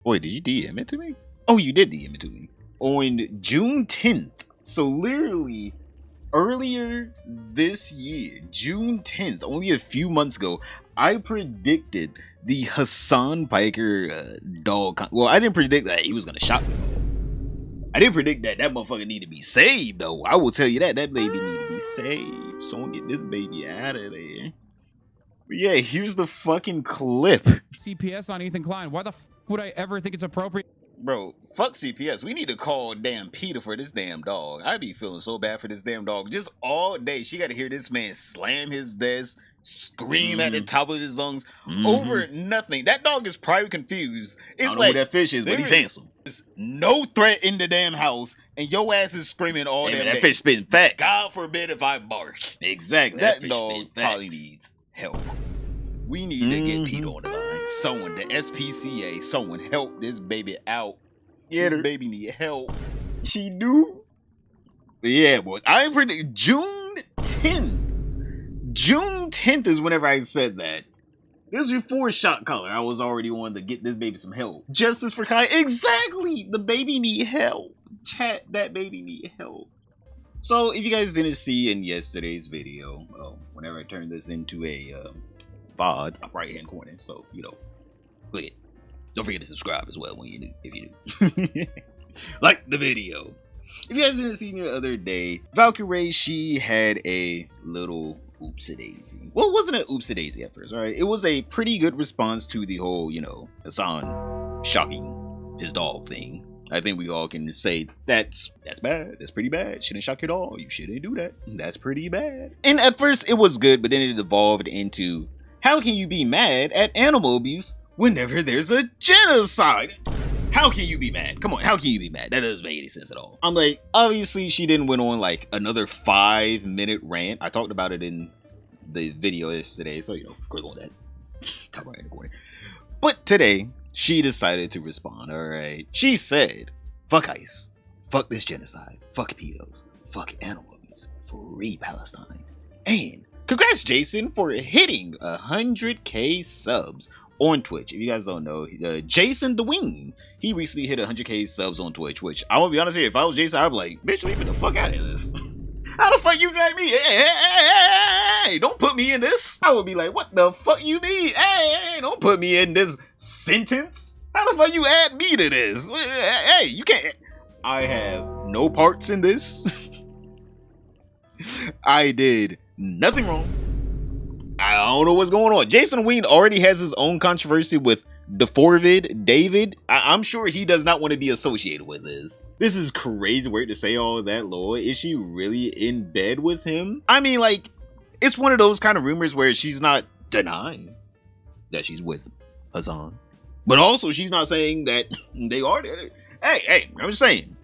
Wait, did you DM it to me? Oh, you did DM it to me. On June 10th. So literally earlier this year, June 10th, only a few months ago, I predicted the Hasan piker dog. Well, I didn't predict that he was going to shock the dog. I didn't predict that motherfucker need to be saved, though. I will tell you that baby need to be saved. Someone get this baby out of there. But yeah, here's the fucking clip. CPS on Ethan Klein. Why the f would I ever think it's appropriate? Bro, fuck CPS. We need to call damn Peter for this damn dog. I be feeling so bad for this damn dog. Just all day, she got to hear this man slam his desk, scream at the top of his lungs over nothing. That dog is probably confused. It's I don't like know who that fish is, but he's handsome. There's no threat in the damn house, and your ass is screaming all damn That day. fish spitting facts. God forbid if I bark. Exactly. That fish dog spitting probably facts. needs help. We need to get Pete on the line. Someone, the SPCA, someone help this baby out. Yeah, this baby need help. She do. But yeah, boys. I predict June 10th. June 10th is whenever I said that. This was before shot collar. I was already wanting to get this baby some help. Justice for Kai. Exactly. The baby need help. Chat, that baby need help. So if you guys didn't see in yesterday's video, whenever I turned this into a VOD, right hand corner. So, you know, click it. Don't forget to subscribe as well when you do, if you do. Like the video. If you guys didn't see the other day, Valkyrae, she had a little oopsie-daisy. Well, it wasn't an oopsie-daisy at first, alright? It was a pretty good response to the whole, you know, Hasan shocking his dog thing. I think we all can say that's bad. That's pretty bad. Shouldn't shock your dog. You shouldn't do that. That's pretty bad. And at first it was good, but then it evolved into, how can you be mad at animal abuse whenever there's a genocide? How can you be mad? Come on, how can you be mad? That doesn't make any sense at all. I'm like, obviously she didn't went on like another 5-minute rant. I talked about it in the video yesterday, so you know, click on that. Top right in the corner. But today, she decided to respond, alright? She said, fuck ICE, fuck this genocide, fuck pedos, fuck animal abuse, free Palestine. And congrats Jason for hitting 100k subs on Twitch. If you guys don't know, Jason the Wing, he recently hit 100k subs on Twitch, which I will be honest here, if I was Jason, I'd be like, bitch, leave me the fuck out of this. How the fuck you drag me? Hey, don't put me in this. I would be like, what the fuck you mean? Hey, don't put me in this sentence. How the fuck you add me to this? Hey, you can't. I have no parts in this. I did nothing wrong. I don't know what's going on. Jason Ween already has his own controversy with DeForvid David. I'm sure he does not want to be associated with this. This is crazy weird to say all that, Lord. Is she really in bed with him? I mean, like, it's one of those kind of rumors where she's not denying that she's with Hasan, but also she's not saying that they are together. Hey, I'm just saying,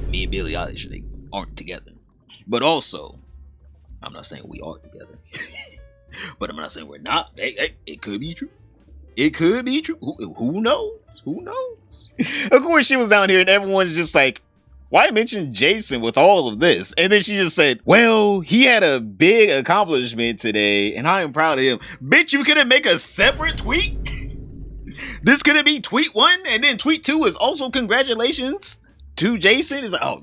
me and Billie Eilish, they aren't together. But also, I'm not saying we are together. But I'm not saying we're not. Hey, it could be true. It could be true. Who knows? Who knows? Of course, she was down here and everyone's just like, why mention Jason with all of this? And then she just said, well, he had a big accomplishment today and I am proud of him. Bitch, you couldn't make a separate tweet? This couldn't be tweet 1 and then tweet 2 is also congratulations to Jason? It's like, oh,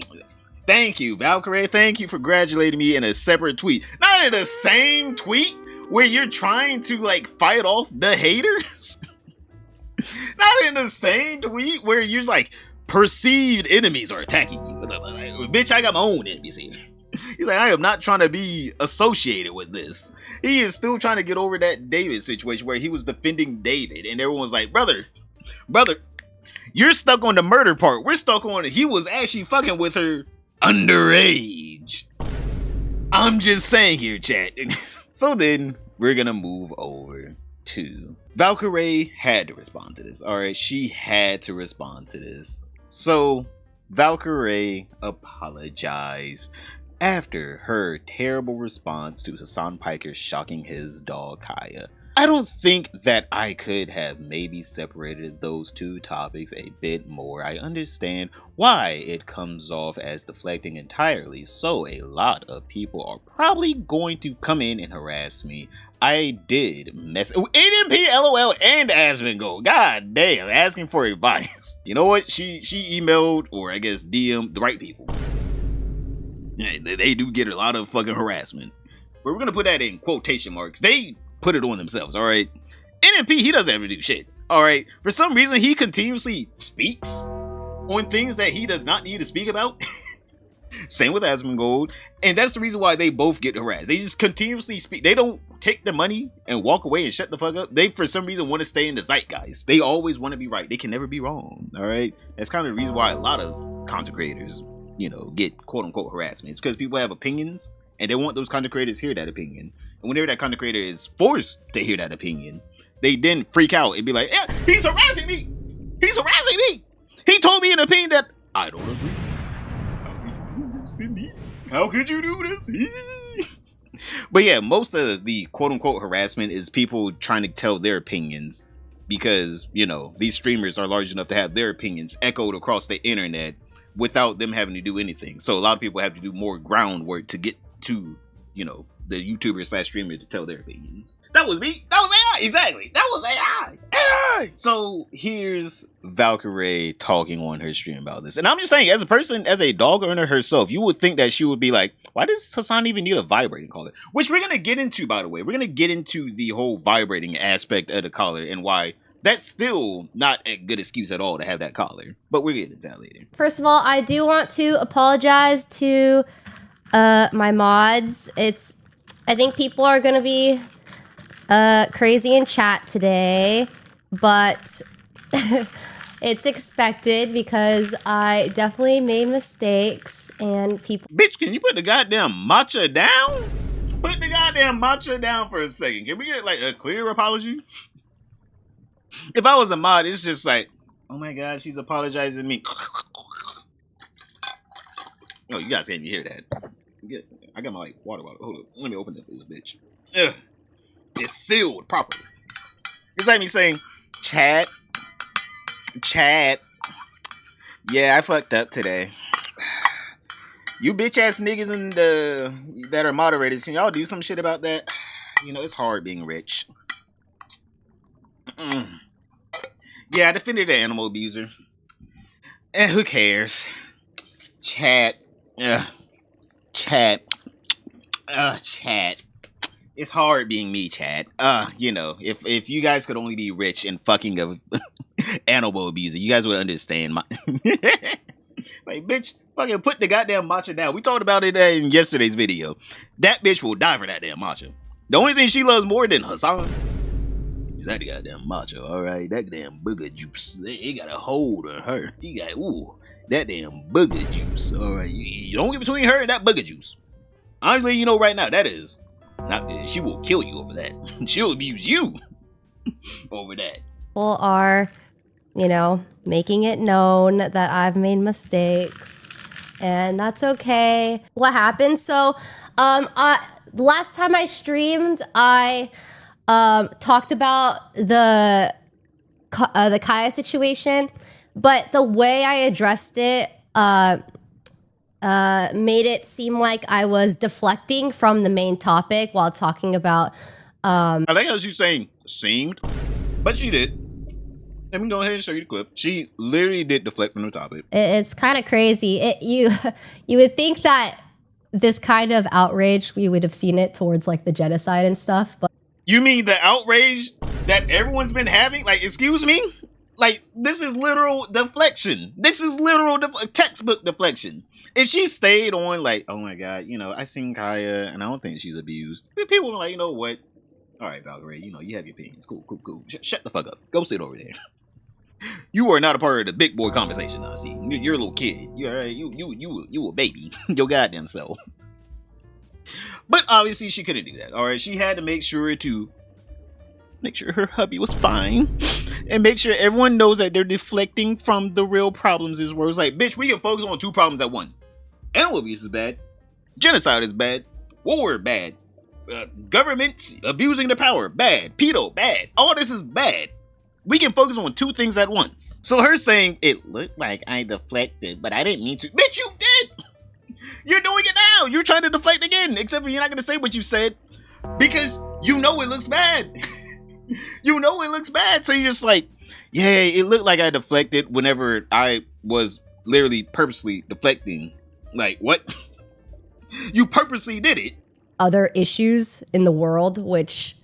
thank you, Valkyrae. Thank you for congratulating me in a separate tweet. Not in the same tweet where you're trying to like fight off the haters. Not in the same tweet where you're like, perceived enemies are attacking you. Like, bitch, I got my own enemies here. He's like, I am not trying to be associated with this. He is still trying to get over that David situation where he was defending David and everyone's like, brother, you're stuck on the murder part. We're stuck on he was actually fucking with her underage. I'm just saying here, chat. So then we're gonna move over to Valkyrae had to respond to this. All right, she had to respond to this. So Valkyrae apologized after her terrible response to Hasan Piker shocking his dog Kaya. I don't think that I could have maybe separated those two topics a bit more. I understand why it comes off as deflecting entirely, so a lot of people are probably going to come in and harass me. I did mess. NMPLOL and Asmongold. God damn, asking for advice. You know what? She emailed, or I guess DM'd the right people. Yeah, they do get a lot of fucking harassment. But we're gonna put that in quotation marks. They put it on themselves, alright? NMP, he doesn't ever do shit. Alright? For some reason, he continuously speaks on things that he does not need to speak about. Same with Asmongold. And that's the reason why they both get harassed. They just continuously speak. They don't take the money and walk away and shut the fuck up. They, for some reason, want to stay in the zeitgeist. They always want to be right. They can never be wrong. Alright? That's kind of the reason why a lot of content creators, you know, get quote-unquote harassment. It's because people have opinions and they want those content creators to hear that opinion. And whenever that content creator is forced to hear that opinion, they then freak out and be like, yeah, he's harassing me! He's harassing me! He told me an opinion that I don't agree. How could you do this? But yeah, most of the quote-unquote harassment is people trying to tell their opinions because, you know, these streamers are large enough to have their opinions echoed across the internet without them having to do anything. So a lot of people have to do more groundwork to get to, you know, the YouTuber / streamer to tell their opinions. That was me. That was AI. Exactly. That was AI. AI. So here's Valkyrae talking on her stream about this. And I'm just saying, as a person, as a dog owner herself, you would think that she would be like, why does Hasan even need a vibrating collar? Which we're going to get into, by the way. We're going to get into the whole vibrating aspect of the collar and why that's still not a good excuse at all to have that collar. But we'll get into that later. First of all, I do want to apologize to my mods. I think people are going to be crazy in chat today, but it's expected because I definitely made mistakes and people... Bitch, can you put the goddamn matcha down? Put the goddamn matcha down for a second. Can we get like a clear apology? If I was a mod, it's just like, oh my god, she's apologizing to me. Oh, you guys can't even hear that. I got my like water bottle. Hold up. Let me open this bitch. Ugh. It's sealed properly. It's like me saying, chat. Yeah, I fucked up today. You bitch ass niggas that are moderators, can y'all do some shit about that? You know, it's hard being rich. Yeah, I defended the animal abuser. And who cares? Chat. Chat. Chat. It's hard being me, chat. You know, if you guys could only be rich and fucking a animal abuser, you guys would understand my... Like, bitch, fucking put the goddamn matcha down. We talked about it in yesterday's video. That bitch will die for that damn matcha. The only thing she loves more than Hasan is that goddamn matcha, alright? That damn booger juice. It got a hold on her. She got, ooh, that damn booger juice, alright? You don't get between her and that booger juice. Honestly, you know right now, that is not good. She will kill you over that. She'll abuse you over that. People are, you know, making it known that I've made mistakes, and that's okay. What happened? So, last time I streamed, I talked about the Kaya situation, but the way I addressed it made it seem like I was deflecting from the main topic while talking about... I think I was you saying seemed, but she did. Let me go ahead and show you the clip. She literally did deflect from the topic. It's kind of crazy. You would think that this kind of outrage, we would have seen it towards like the genocide and stuff, but... You mean the outrage that everyone's been having? Like, excuse me? Like, this is literal deflection. This is literal textbook deflection. If she stayed on like, oh my god, you know, I seen Kaya and I don't think she's abused. People were like, you know what? All right, Valkyrae, you know, you have your opinions. Cool. Shut the fuck up. Go sit over there. You are not a part of the big boy conversation now, see. You're a little kid. You a baby. Your goddamn self. But obviously she couldn't do that. Alright, she had to make sure her hubby was fine. And make sure everyone knows that they're deflecting from the real problems is where it's like, bitch, we can focus on two problems at once. Animal abuse is bad. Genocide is bad. War bad. Government abusing the power, bad. Pedo, bad. All this is bad. We can focus on two things at once. So her saying, it looked like I deflected, but I didn't mean to. Bitch, you did! You're doing it now! You're trying to deflect again, except for you're not going to say what you said. Because you know it looks bad. You know it looks bad. So you're just like, yeah, it looked like I deflected whenever I was literally purposely deflecting. Like, what? You purposely did it. Other issues in the world, which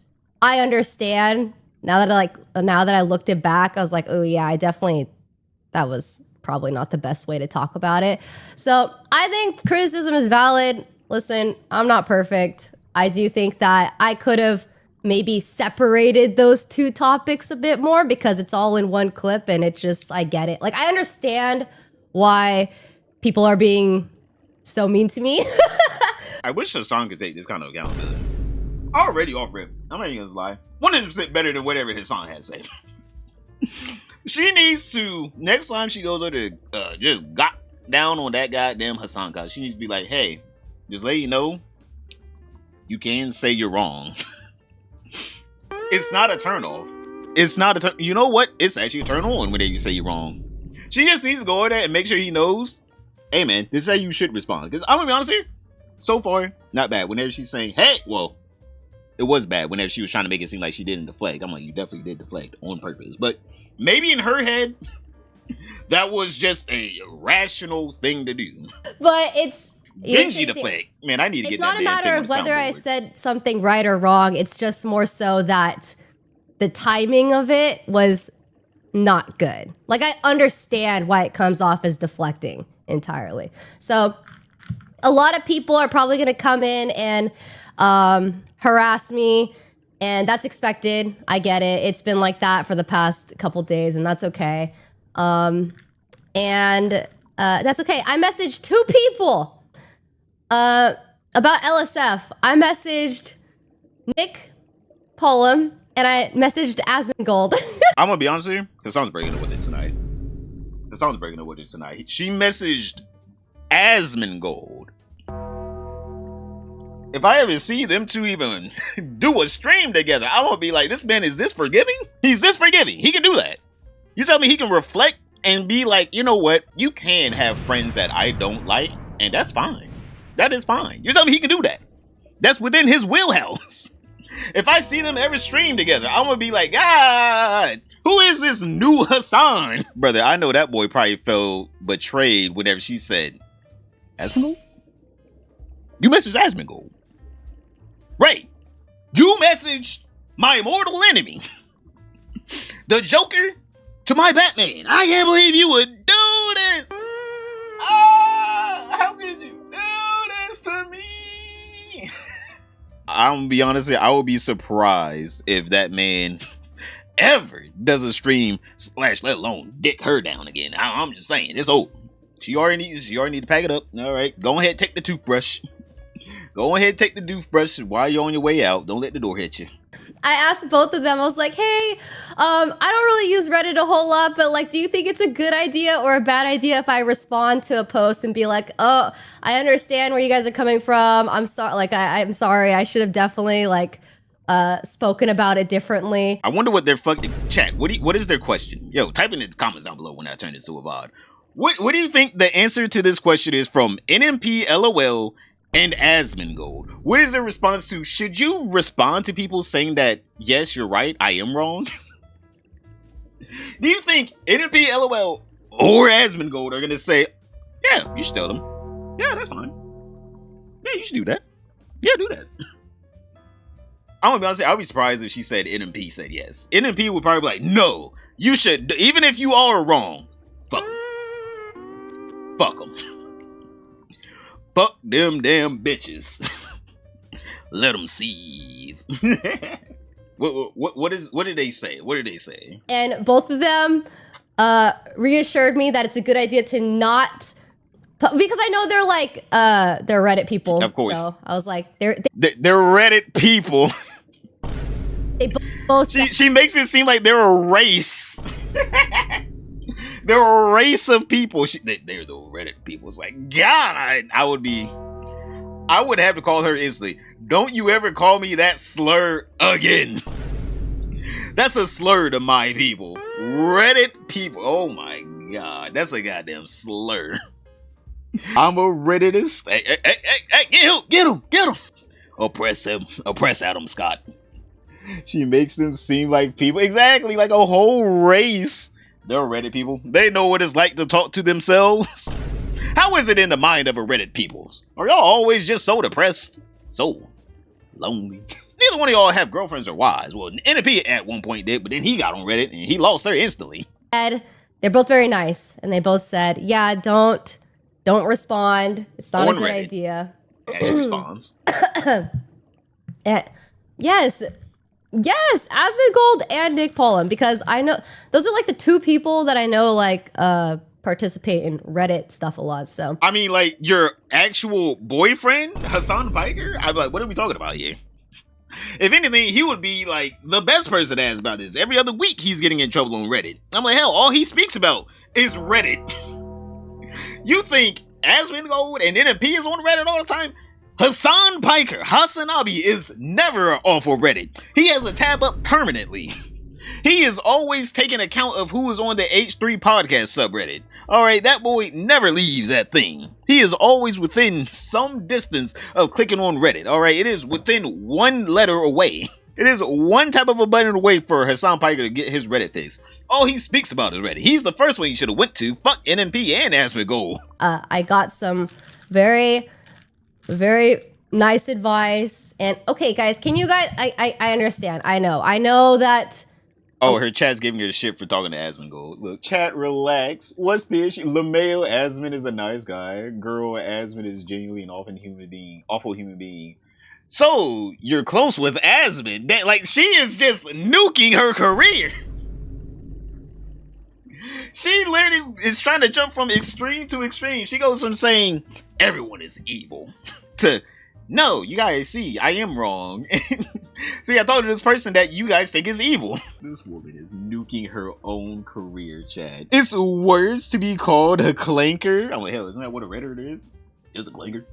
I understand. Now that I looked it back, I was like, oh yeah, that was probably not the best way to talk about it. So I think criticism is valid. Listen, I'm not perfect. I do think that I could have maybe separated those two topics a bit more because it's all in one clip and I get it. Like, I understand why people are being so mean to me. I wish Hasan could take this kind of accountability. Already off rip. I'm not even gonna lie. 100% better than whatever Hasan had said. She needs to, next time she goes over to just got down on that goddamn Hasan, cause she needs to be like, hey, just let you know, you can say you're wrong. It's not a turn off. It's not a turn. You know what? It's actually a turn on when you say you're wrong. She just needs to go over there and make sure he knows, hey man, this is how you should respond. Because I'm gonna be honest here, so far, not bad. Whenever she's saying, hey, well, it was bad whenever she was trying to make it seem like she didn't deflect. I'm like, you definitely did deflect on purpose. But maybe in her head, that was just a rational thing to do. But it's Benji deflect. Man, I need to get that. It's not a matter of whether I said something right or wrong. It's just more so that the timing of it was not good. Like, I understand why it comes off as deflecting entirely. So a lot of people are probably going to come in and harass me, and that's expected. I get it. It's been like that for the past couple days, and that's okay. That's okay. I messaged 2 people about LSF. I messaged Nick Polum, and I messaged Asmongold. I'm gonna be honest with you, Hasan's breaking up with it tonight. She messaged Asmongold. If I ever see them two even do a stream together, I'm gonna be like, this man is this forgiving? He's this forgiving. He can do that. You tell me he can reflect and be like, you know what? You can have friends that I don't like, and that's fine. That is fine. You tell me he can do that. That's within his wheelhouse. If I see them ever stream together, I'm gonna be like, God, who is this new Hasan? Brother, I know that boy probably felt betrayed whenever she said, Asmongold? You messaged Asmongold. Right. You messaged my immortal enemy, the Joker, to my Batman. I can't believe you would do this. How could you do this to me? I'm gonna be honest here, I would be surprised if that man ever does a stream / let alone dick her down again. I'm just saying, it's old. She already need to pack it up. All right, go ahead, take the toothbrush. Go ahead, take the toothbrush while you're on your way out. Don't let the door hit you. I asked both of them. I was like, hey, I don't really use Reddit a whole lot, but like, do you think it's a good idea or a bad idea if I respond to a post and be like, oh, I understand where you guys are coming from. I'm sorry. Like, I'm sorry. I should have definitely like spoken about it differently. I wonder what their fucking chat. What is their question? Yo, type in the comments down below when I turn this to a VOD. What do you think the answer to this question is from NMPLOL and Asmongold? What is their response to, should you respond to people saying that, yes, you're right, I am wrong? Do you think NMPLOL or Asmongold are going to say, yeah, you should tell them. Yeah, that's fine. Yeah, you should do that. Yeah, do that. I'm going to be honest, I'll be surprised if she said NMP said yes. NMP would probably be like, no, you should, even if you are wrong, fuck them. Fuck them. Fuck them damn bitches. Let them seethe. What did they say? What did they say? And both of them reassured me that it's a good idea to not, because I know they're like they're Reddit people. Of course. So I was like, they're Reddit people. They both. She makes it seem like they're a race. They're a race of people. They're the Reddit people. It's like, God, I would have to call her instantly. Don't you ever call me that slur again. That's a slur to my people. Reddit people. Oh my God. That's a goddamn slur. I'm a Redditist. Hey, get him. Oppress him. Oppress Adam Scott. She makes them seem like people. Exactly, like a whole race. They're Reddit people. They know what it's like to talk to themselves. How is it in the mind of a Reddit people? Are y'all always just so depressed? So lonely? Neither one of y'all have girlfriends or wives. Well, NMP at one point did, but then he got on Reddit and he lost her instantly. They're both very nice, and they both said, yeah, don't respond. It's not a good idea. As she responds. Yes, Asmongold and Nick Pollum, because I know those are like the two people that I know like participate in Reddit stuff a lot. So I mean, like your actual boyfriend, Hasan Piker. I'm like, what are we talking about here? If anything, he would be like the best person to ask about this. Every other week, he's getting in trouble on Reddit. I'm like, hell, all he speaks about is Reddit. You think Asmongold and NMP is on Reddit all the time? Hasan Piker, Hasanabi, is never off of Reddit. He has a tab up permanently. He is always taking account of who is on the H3 podcast subreddit. Alright, that boy never leaves that thing. He is always within some distance of clicking on Reddit. Alright, it is within one letter away. It is one type of a button away for Hasan Piker to get his Reddit fix. All he speaks about is Reddit. He's the first one he should have went to. Fuck NMP and Asmongold. I got some very nice advice. And okay, guys, can you guys, I understand. I know that. Oh, her chat's giving her shit for talking to Asmongold. Look, chat, relax. What's the issue? LeMayo, Asmon is a nice guy. Girl, Asmon is genuinely an awful human being. So, you're close with Asmon. That, like, she is just nuking her career. She literally is trying to jump from extreme to extreme. She goes from saying, everyone is evil, to, no, you guys see, I am wrong. See, I told you this person that you guys think is evil. This woman is nuking her own career, Chad. It's worse to be called a clanker. I'm like, hell, isn't that what a Reddit is? It's a clanker.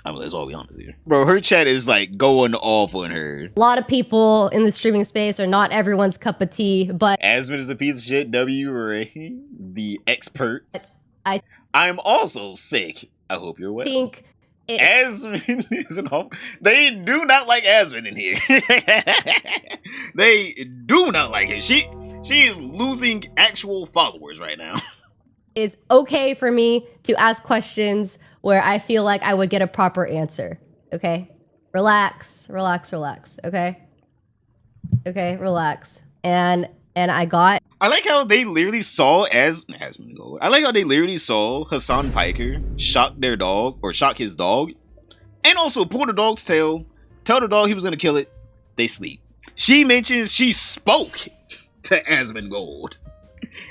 I mean, let's all be honest here. Bro, her chat is like going off on her. A lot of people in the streaming space are not everyone's cup of tea, but Asmon is a piece of shit. W-Ray, the experts. I'm also sick. I hope you're well. Asmon is an awful. They do not like Asmon in here. They do not like her. She is losing actual followers right now. It's okay for me to ask questions where I feel like I would get a proper answer. Okay? Relax. Okay? Okay, relax. And I like how they literally saw Asmongold. I like how they literally saw Hasan Piker shock their dog, or shock his dog, and also pull the dog's tail, tell the dog he was gonna kill it. They sleep. She mentions she spoke to Asmongold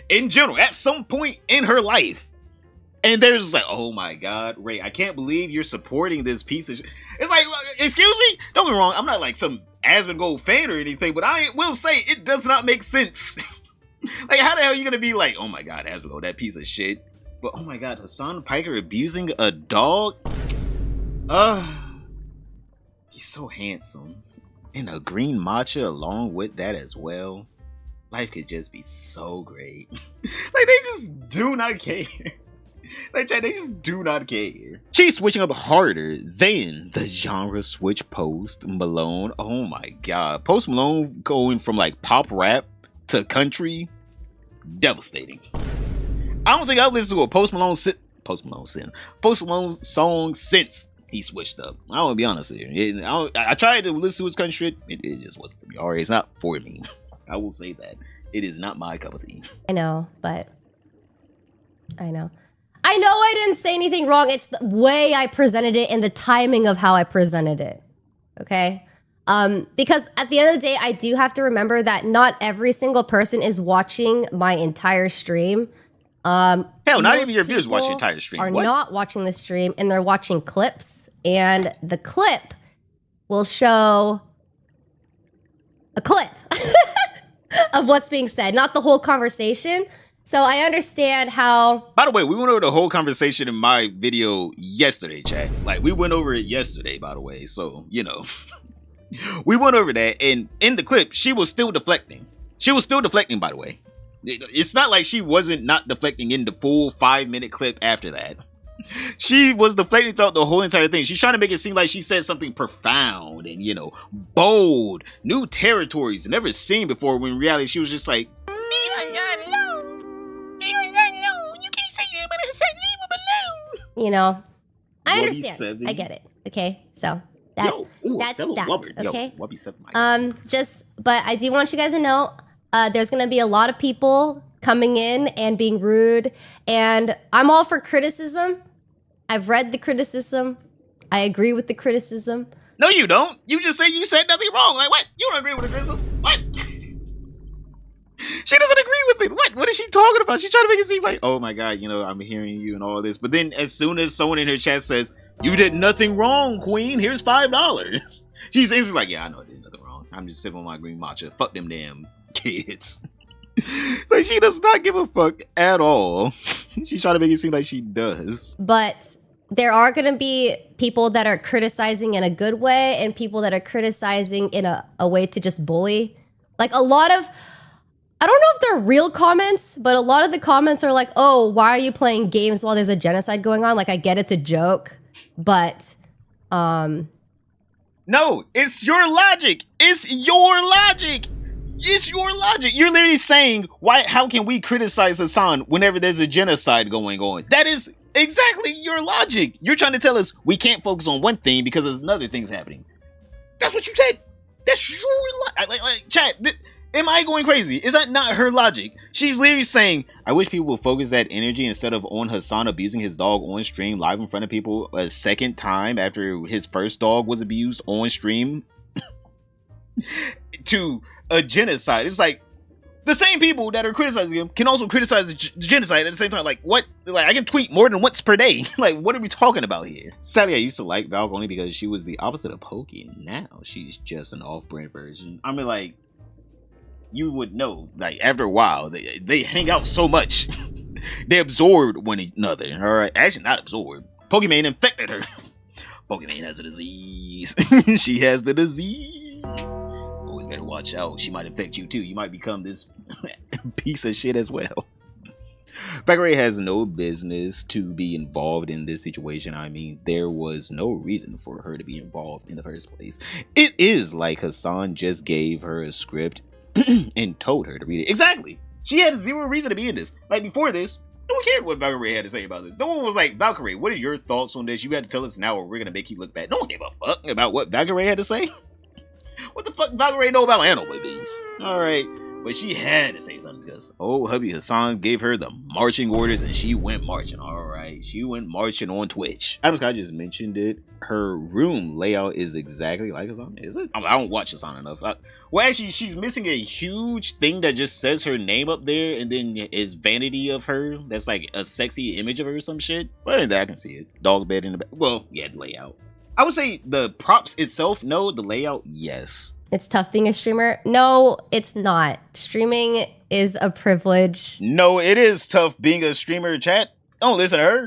in general at some point in her life. And they're just like, oh my god, Ray, I can't believe you're supporting this piece of shit. It's like, excuse me? Don't get me wrong, I'm not like some Asmongold fan or anything, but I will say it does not make sense. Like, how the hell are you gonna be like, oh my god, Asmongold, that piece of shit? But oh my god, Hasan Piker abusing a dog? He's so handsome. And a green matcha along with that as well. Life could just be so great. Like, they just do not care. Like, they just do not care. She's switching up harder than the genre switch Post Malone. Oh my god. Post Malone going from like pop rap to country. Devastating. I don't think I've listened to a Post Malone song since he switched up. I want to be honest here. I tried to listen to his country shit. It just wasn't for me. Alright, it's not for me. I will say that. It is not my cup of tea. I know, but I know I didn't say anything wrong. It's the way I presented it and the timing of how I presented it. Okay? Because at the end of the day, I do have to remember that not every single person is watching my entire stream. Hell, not even your viewers watch your entire stream. Are not watching the stream, and they're watching clips, and the clip will show a clip of what's being said, not the whole conversation. So I understand how... By the way, we went over the whole conversation in my video yesterday, chat. Like, we went over it yesterday, by the way. So, you know, we went over that. And in the clip, she was still deflecting. She was still deflecting, by the way. It's not like she wasn't not deflecting in the full 5-minute clip after that. She was deflecting throughout the whole entire thing. She's trying to make it seem like she said something profound and, you know, bold, new territories never seen before, when in reality she was just like, you can't say that, but I said leave him alone. You know, I understand. I get it. Okay, so that's that. Okay. But I do want you guys to know, there's gonna be a lot of people coming in and being rude, and I'm all for criticism. I've read the criticism. I agree with the criticism. No, you don't. You just say you said nothing wrong. Like, what? You don't agree with the criticism? What? She doesn't agree with it. What is she talking about? She's trying to make it seem like, oh my God, you know, I'm hearing you and all this. But then as soon as someone in her chat says, you did nothing wrong, queen, here's $5. She's instantly like, yeah, I know I did nothing wrong. I'm just sipping on my green matcha. Fuck them damn kids. Like, she does not give a fuck at all. She's trying to make it seem like she does. But there are going to be people that are criticizing in a good way and people that are criticizing in a way to just bully. Like, a lot of, I don't know if they're real comments, but a lot of the comments are like, oh, why are you playing games while there's a genocide going on? Like, I get it's a joke, but no, it's your logic. It's your logic. It's your logic. You're literally saying, how can we criticize Hasan whenever there's a genocide going on? That is exactly your logic. You're trying to tell us we can't focus on one thing because there's another thing's happening. That's what you said. That's your logic. Like, chat, am I going crazy? Is that not her logic? She's literally saying, I wish people would focus that energy instead of on Hasan abusing his dog on stream live in front of people a second time after his first dog was abused on stream to a genocide. It's like the same people that are criticizing him can also criticize the genocide at the same time. Like, what? Like, I can tweet more than once per day. Like, what are we talking about here? Sadly, I used to like Valk only because she was the opposite of Pokey. Now she's just an off-brand version. I mean, like, you would know, like, after a while, they hang out so much. They absorb one another. All right, actually not absorbed. Pokemon infected her. Pokemon has a disease. She has the disease. Always better watch out. She might infect you too. You might become this piece of shit as well. Valkyrae has no business to be involved in this situation. I mean, there was no reason for her to be involved in the first place. It is like Hasan just gave her a script and told her to read it. Exactly. She had zero reason to be in this. Like, before this, no one cared what Valkyrae had to say about this. No one was like, Valkyrae, what are your thoughts on this? You had to tell us now or we're going to make you look bad. No one gave a fuck about what Valkyrae had to say. What the fuck Valkyrae know about animal babies? Alright. But she had to say something because, oh, hubby Hasan gave her the marching orders and she went marching. Alright. She went marching on Twitch. Adam Scott just mentioned it. Her room layout is exactly like Hasan. Is it? I don't watch Hasan enough. Well, actually, she's missing a huge thing that just says her name up there and then is vanity of her. That's like a sexy image of her or some shit. But in that, I can see it. Dog bed in the back. Well, yeah, layout. I would say the props itself, no. The layout, yes. It's tough being a streamer. No, it's not. Streaming is a privilege. No, it is tough being a streamer, chat. Don't listen to her.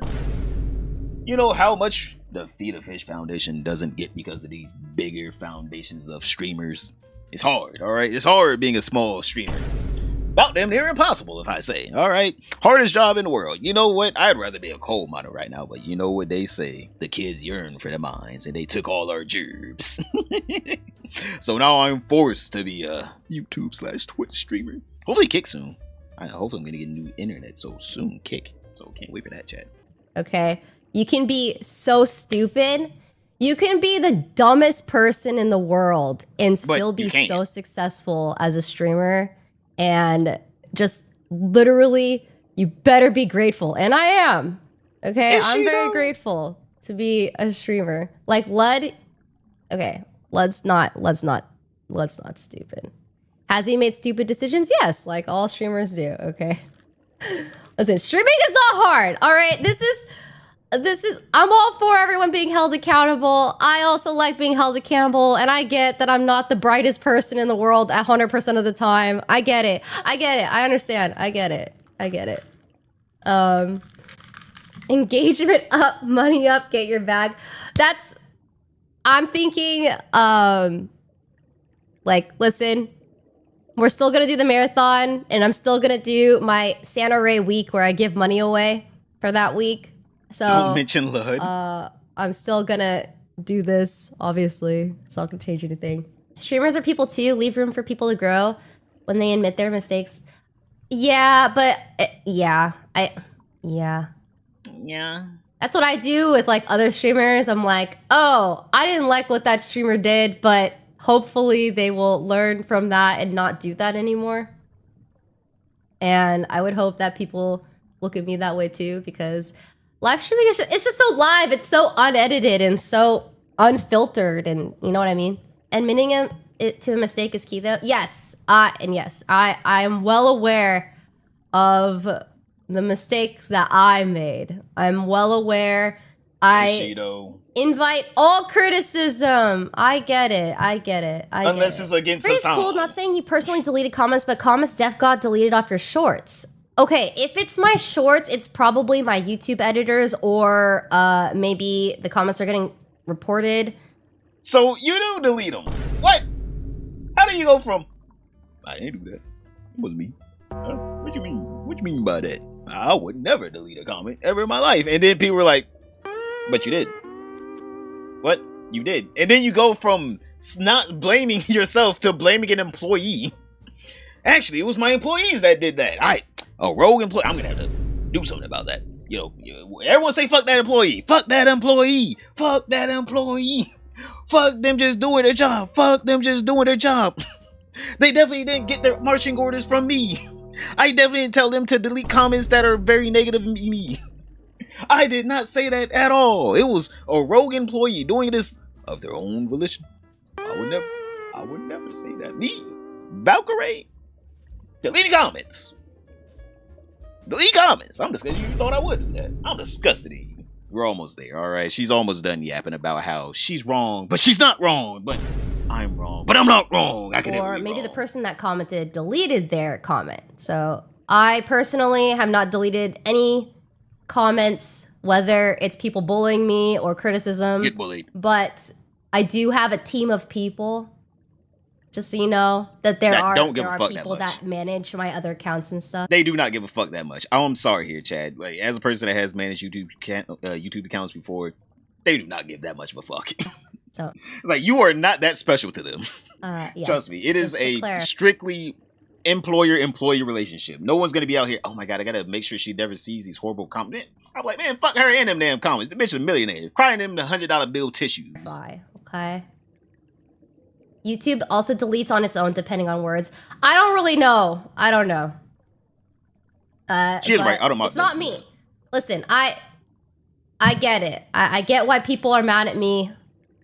You know how much the Feed a Fish Foundation doesn't get because of these bigger foundations of streamers. It's hard, all right? It's hard being a small streamer. About damn near impossible, if I say. All right, hardest job in the world. You know what? I'd rather be a coal miner right now, but you know what they say. The kids yearn for the mines, and they took all our jobs. So now I'm forced to be a YouTube/Twitch streamer. Hopefully kick soon. Hopefully I'm going to get new internet so soon. Kick. So can't wait for that, chat. Okay. You can be so stupid. You can be the dumbest person in the world and still be so successful as a streamer. And just literally, you better be grateful. And I am. Okay, I'm very grateful to be a streamer. Like Lud. Okay, Lud's not stupid. Has he made stupid decisions? Yes, like all streamers do. Okay. Listen, streaming is not hard. All right, this is. I'm all for everyone being held accountable. I also like being held accountable, and I get that I'm not the brightest person in the world 100% of the time. I get it. I understand. I get it. Engagement up, money up, get your bag. I'm thinking, like, listen, we're still gonna do the marathon, and I'm still gonna do my Santa Ray week where I give money away for that week. So don't mention Lud. I'm still gonna do this, obviously. It's not gonna change anything. Streamers are people too. Leave room for people to grow when they admit their mistakes. Yeah, but yeah. That's what I do with like other streamers. I'm like, oh, I didn't like what that streamer did, but hopefully they will learn from that and not do that anymore. And I would hope that people look at me that way too, because live streaming is it's just so live. It's so unedited and so unfiltered, and you know what I mean? Admitting it to a mistake is key though. Yes, I am well aware of the mistakes that I made. I'm well aware. I invite all criticism. I get it. Unless it's against Pretty Hasan. cool. Not saying you personally deleted comments, but comments def got deleted off your shorts. Okay, if it's my shorts, it's probably my YouTube editors, or maybe the comments are getting reported. So you do delete them? What? How do you go from? I didn't do that. It was me. What you mean? What you mean by that? I would never delete a comment ever in my life. And then people were like, "But you did." What? You did? And then you go from not blaming yourself to blaming an employee. Actually, it was my employees that did that. A rogue employee. I'm gonna have to do something about that. Everyone say fuck that employee. Fuck that employee. Fuck that employee. Fuck them just doing their job. Fuck them just doing their job. They definitely didn't get their marching orders from me. I definitely didn't tell them to delete comments that are very negative of me. I did not say that at all. It was a rogue employee doing this of their own volition. I would never say that. Me, Valkyrae, deleting comments. Delete comments. I'm disgusted. You thought I would do that. I'm disgusted at you. We're almost there, all right? She's almost done yapping about how she's wrong, but she's not wrong. But I'm wrong, but I'm not wrong. Or maybe the person that commented deleted their comment. So I personally have not deleted any comments, whether it's people bullying me or criticism. Get bullied. But I do have a team of people. Just so you know that there are people that manage my other accounts and stuff. They do not give a fuck that much. I'm sorry here, Chad. Like, as a person that has managed YouTube accounts before, they do not give that much of a fuck. So, like, you are not that special to them. Yes. Trust me, it is a strictly employer-employee relationship. No one's gonna be out here. Oh my god, I gotta make sure she never sees these horrible comments. I'm like, man, fuck her and them damn comments. The bitch is a millionaire, crying them the $100 bill tissues. Bye. Okay. YouTube also deletes on its own depending on words. I don't really know. I don't know. She is right. I don't. It's not me. Listen, I get it. I get why people are mad at me.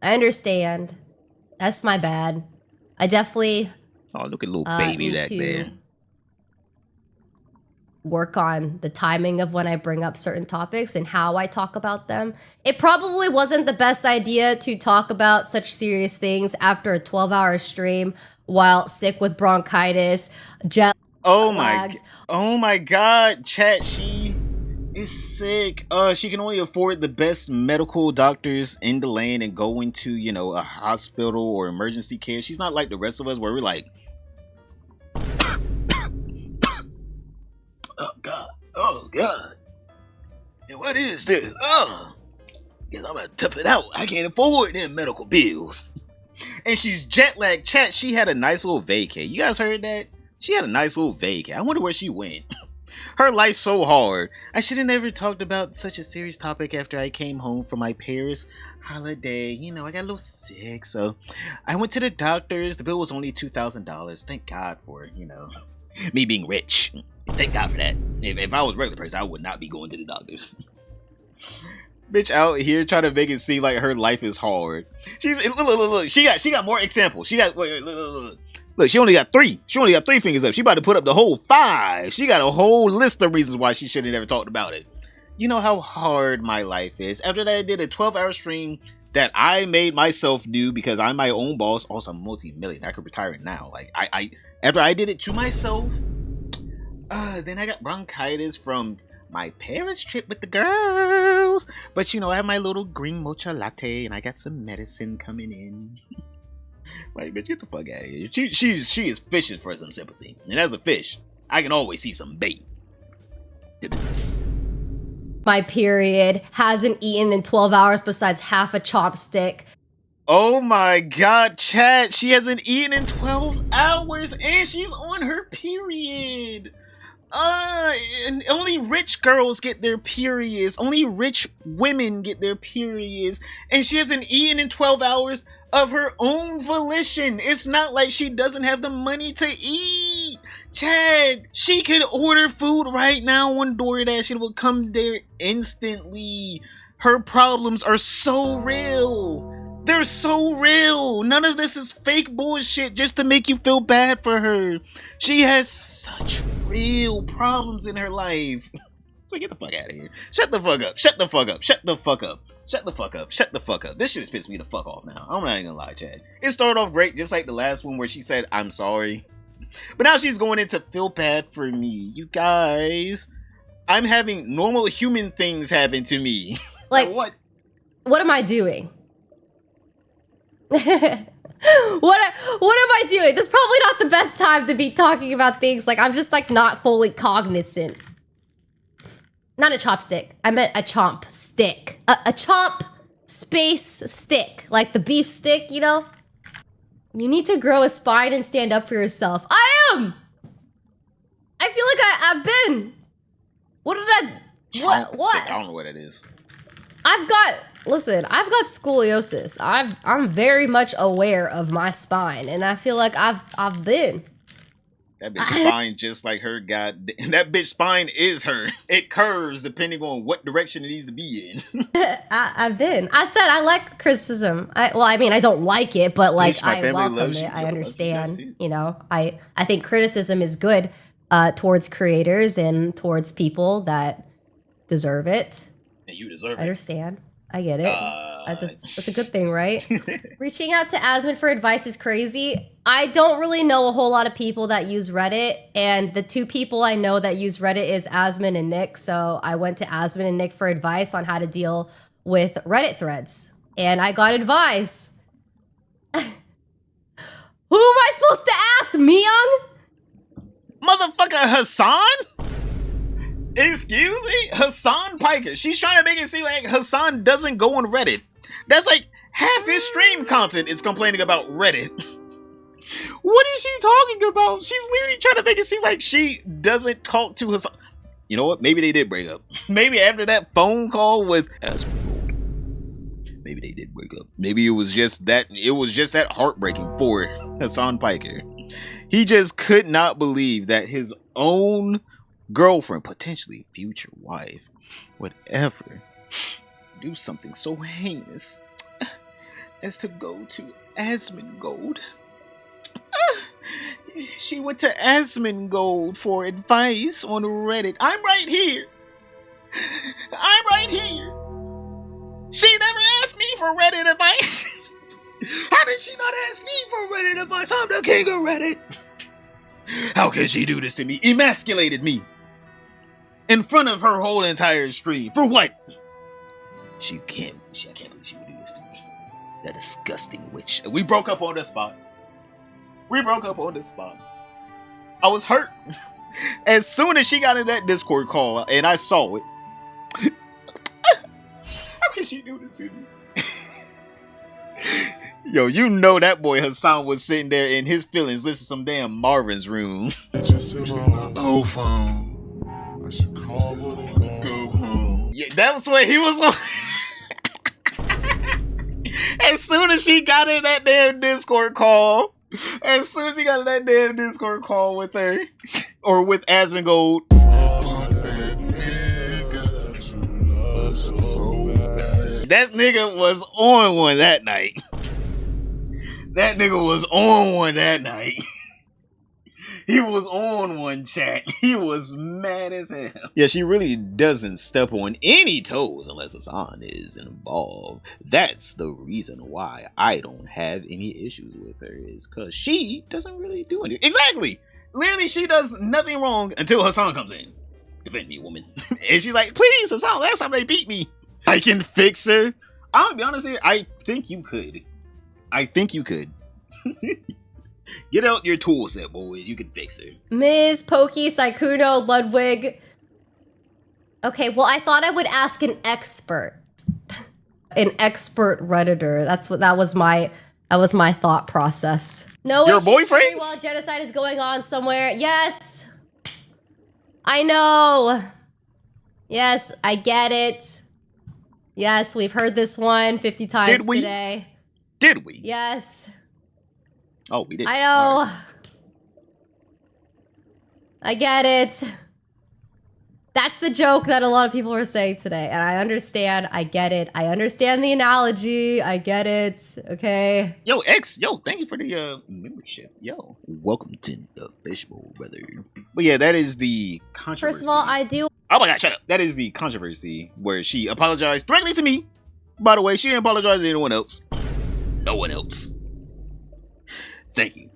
I understand. That's my bad. I definitely. Oh, look at little baby back there. Work on the timing of when I bring up certain topics and how I talk about them. It probably wasn't the best idea to talk about such serious things after a 12-hour stream while sick with bronchitis, oh my god, chat, she is sick. She can only afford the best medical doctors in the land and go into, a hospital or emergency care. She's not like the rest of us where we're like, oh god, and what is this? Guess I'm gonna tough it out. I can't afford them medical bills. And she's jet lagged. Chat, she had a nice little vacay. You guys heard that? She had a nice little vacay. I wonder where she went. Her life's so hard. I should have never talked about such a serious topic after I came home from my Paris holiday. I got a little sick, so I went to the doctors. The bill was only $2,000. Thank God for me being rich. Thank God for that. If I was a regular person, I would not be going to the doctors. Bitch out here trying to make it seem like her life is hard. Look. She got more examples. She got look. She only got 3. She only got 3 fingers up. She about to put up the whole 5. She got a whole list of reasons why she should have never talked about it. You know how hard my life is. After that, I did a 12-hour stream that I made myself do because I'm my own boss. Also, I'm a multi-millionaire. I could retire now. Like I after I did it to myself. Then I got bronchitis from my Paris trip with the girls. But I have my little green mocha latte and I got some medicine coming in. Like, bitch, get the fuck out of here. She is fishing for some sympathy. And as a fish, I can always see some bait. my period, hasn't eaten in 12 hours besides half a chopstick. Oh my god, chat. She hasn't eaten in 12 hours and she's on her period. And only rich girls get their periods. Only rich women get their periods. And she hasn't eaten in 12 hours of her own volition. It's not like she doesn't have the money to eat. Chad, she could order food right now on DoorDash. It will come there instantly. Her problems are so real. They're so real. None of this is fake bullshit just to make you feel bad for her. She has such real problems in her life. So get the fuck out of here. Shut the fuck up. Shut the fuck up. Shut the fuck up. Shut the fuck up. Shut the fuck up. This shit has pissed me the fuck off now. I'm not even gonna lie, Chad. It started off great, just like the last one where she said, I'm sorry. But now she's going into feel bad for me. You guys, I'm having normal human things happen to me. Like, what am I doing? What am I doing? This is probably not the best time to be talking about things. Like, I'm just like not fully cognizant. Not a chopstick. I meant a chomp stick. A chomp space stick. Like the beef stick, you know? You need to grow a spine and stand up for yourself. I am! I feel like I've been. What did I... What? I don't know what it is. Listen, I've got scoliosis. I'm very much aware of my spine, and I feel like I've been. That bitch spine just like her that bitch spine is her. It curves depending on what direction it needs to be in. I've been. I said I like criticism. I mean, I don't like it, but like I welcome it. I understand. You know, I think criticism is good towards creators and towards people that deserve it. And you deserve it. I understand. I get it. That's a good thing, right? Reaching out to Asmon for advice is crazy. I don't really know a whole lot of people that use Reddit, and the two people I know that use Reddit is Asmon and Nick, so I went to Asmon and Nick for advice on how to deal with Reddit threads, and I got advice. Who am I supposed to ask, Myung? Motherfucker Hasan? Excuse me? Hasan Piker. She's trying to make it seem like Hasan doesn't go on Reddit. That's like half his stream content is complaining about Reddit. What is she talking about? She's literally trying to make it seem like she doesn't talk to Hasan. You know what? Maybe they did break up. Maybe after that phone call with Asmongold, maybe they did break up. Maybe it was just that heartbreaking for Hasan Piker. He just could not believe that his own girlfriend, potentially future wife, would ever do something so heinous as to go to Asmongold. She went to Asmongold for advice on Reddit. I'm right here. She never asked me for Reddit advice. How did she not ask me for Reddit advice? I'm the king of Reddit. How can she do this to me? Emasculated me in front of her whole entire stream. For what? I can't believe she would do this to me. That disgusting witch. We broke up on the spot. I was hurt. As soon as she got in that Discord call and I saw it. How can she do this to me? Yo, you know that boy Hasan was sitting there in his feelings listening to some damn Marvin's Room. Old phone. I should call but go home. Yeah, that was what he was on. As soon as she got in that damn Discord call, with her, or with Asmongold. That nigga was on one that night. He was on one, chat. He was mad as hell. Yeah, she really doesn't step on any toes unless Hasan is involved. That's the reason why I don't have any issues with her, is because she doesn't really do anything. Exactly. Literally, she does nothing wrong until Hasan comes in. Defend me, woman. And she's like, please, Hasan, last time they beat me. I can fix her. I'll be honest here, I think you could. Get out your tool set, boys. You can fix her. Ms. Pokey, Saikuno, Ludwig. Okay, well, I thought I would ask an expert. An expert Redditor. That was my thought process. No, your boyfriend? While genocide is going on somewhere. Yes. I know. Yes, I get it. Yes, we've heard this one 50 times today. Did we? Yes. Oh, we did. I know. Right. I get it. That's the joke that a lot of people were saying today, and I understand. I get it. I understand the analogy. I get it. Okay. Yo, X. Yo, thank you for the membership. Yo, welcome to the fishbowl, brother. But yeah, that is the controversy. First of all, I do. Oh my God, shut up. That is the controversy where she apologized directly to me. By the way, she didn't apologize to anyone else. No one else. Thank you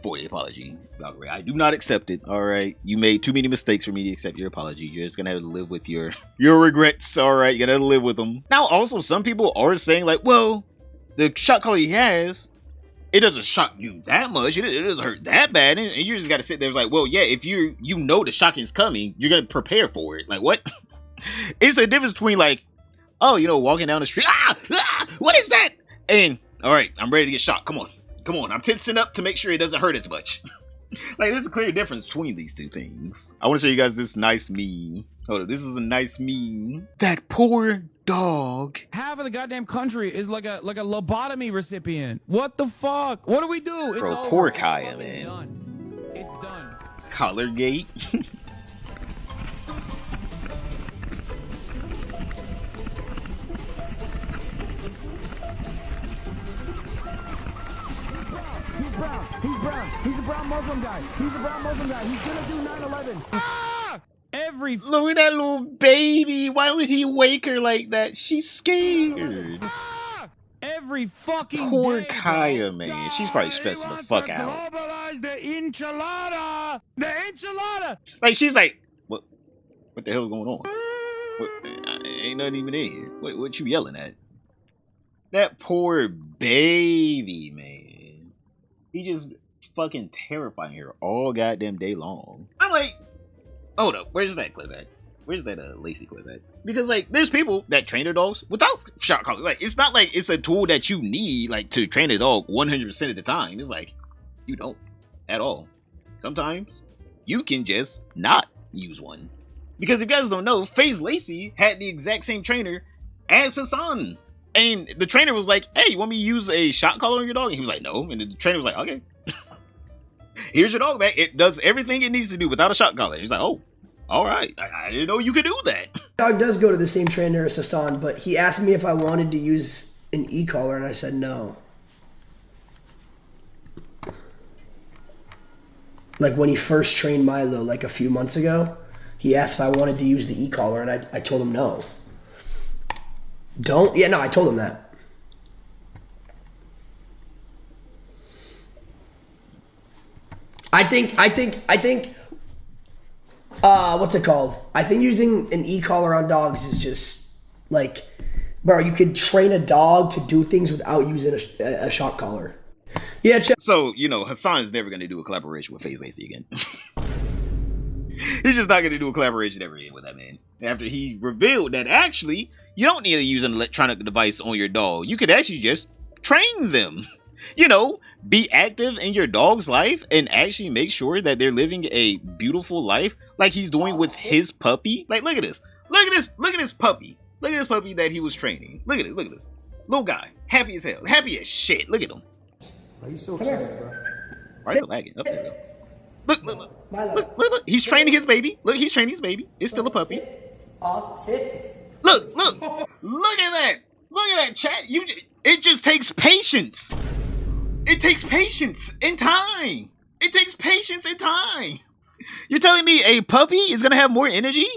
for the apology, Valkyrae. I do not accept it. All right, you made too many mistakes for me to accept your apology. You're just gonna have to live with your regrets. All right, you're gonna have to live with them. Now, also, some people are saying like, well, the shot collar he has, it doesn't shock you that much. It doesn't hurt that bad, and you just gotta sit there. It's like, well, yeah, if you know the shocking's coming, you're gonna prepare for it. Like what? It's a difference between like, oh, you know, walking down the street. What is that? And all right, I'm ready to get shot. Come on. Come on, I'm tensing up to make sure it doesn't hurt as much. Like, there's a clear difference between these two things. I want to show you guys this nice meme. Hold up, this is a nice meme. That poor dog. Half of the goddamn country is like a lobotomy recipient. What the fuck? What do we do? It's Bro, over. poor Kaya, man. Done. It's done. Collargate. He's brown. He's a brown Muslim guy. He's a brown Muslim guy. He's gonna do 9/11. Ah! Look at that little baby. Why would he wake her like that? She's scared. Ah! Every fucking poor day, Kaya, bro. man. She's probably stressing the fuck out. The enchilada. The enchilada. Like she's like, what the hell is going on? What, ain't nothing even in here. What you yelling at? That poor baby, man. He just fucking terrifying her all goddamn day long. I'm like, hold up, where's that clip at? Where's that Lacey clip at? Because like, there's people that train their dogs without shot collars. Like, it's not like it's a tool that you need like to train a dog 100% of the time. It's like, you don't at all. Sometimes you can just not use one. Because if you guys don't know, FaZe Lacey had the exact same trainer as Hasan. And the trainer was like, hey, you want me to use a shot collar on your dog? And he was like, no. And the trainer was like, okay. Here's your dog back. It does everything it needs to do without a shot collar. He's like, oh, all right. I didn't know you could do that. Dog does go to the same trainer as Hasan, but he asked me if I wanted to use an e-collar, and I said no. Like when he first trained Milo, like a few months ago, he asked if I wanted to use the e-collar, and I told him no. Don't? Yeah, no, I told him that. I think, what's it called? I think using an e-collar on dogs is just, like, bro, you could train a dog to do things without using a shock collar. Yeah, so, you know, Hasan is never going to do a collaboration with FaZe Lacey again. He's just not going to do a collaboration ever again with that man. After he revealed that actually, you don't need to use an electronic device on your dog. You could actually just train them. You know, be active in your dog's life and actually make sure that they're living a beautiful life like he's doing with his puppy. Like, look at this. Look at this. Look at this puppy. Look at this puppy that he was training. Look at it. Look at this. Little guy. Happy as hell. Happy as shit. Look at him. Are you so excited, bro? Why is it lagging? Up there. Look. He's training his baby. Look, he's training his baby. It's still a puppy. sit. Look at that. Look at that, chat. It just takes patience. It takes patience and time. It takes patience and time. You're telling me a puppy is going to have more energy?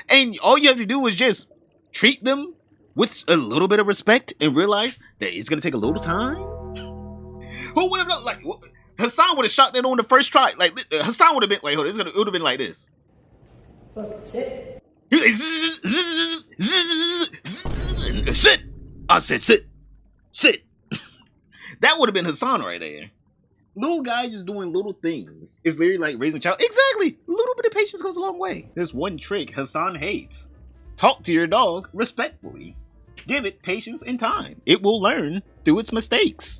And all you have to do is just treat them with a little bit of respect and realize that it's going to take a little time? Who would have known? Like, Hasan would have shot that on the first try. Like, Hasan would have been, like, hold on, it would have been like this. Sit. Sit. I said sit. Sit. That would have been Hasan right there. Little guy just doing little things. It's literally like raising a child. Exactly. A little bit of patience goes a long way. There's one trick Hasan hates. Talk to your dog respectfully. Give it patience and time. It will learn through its mistakes.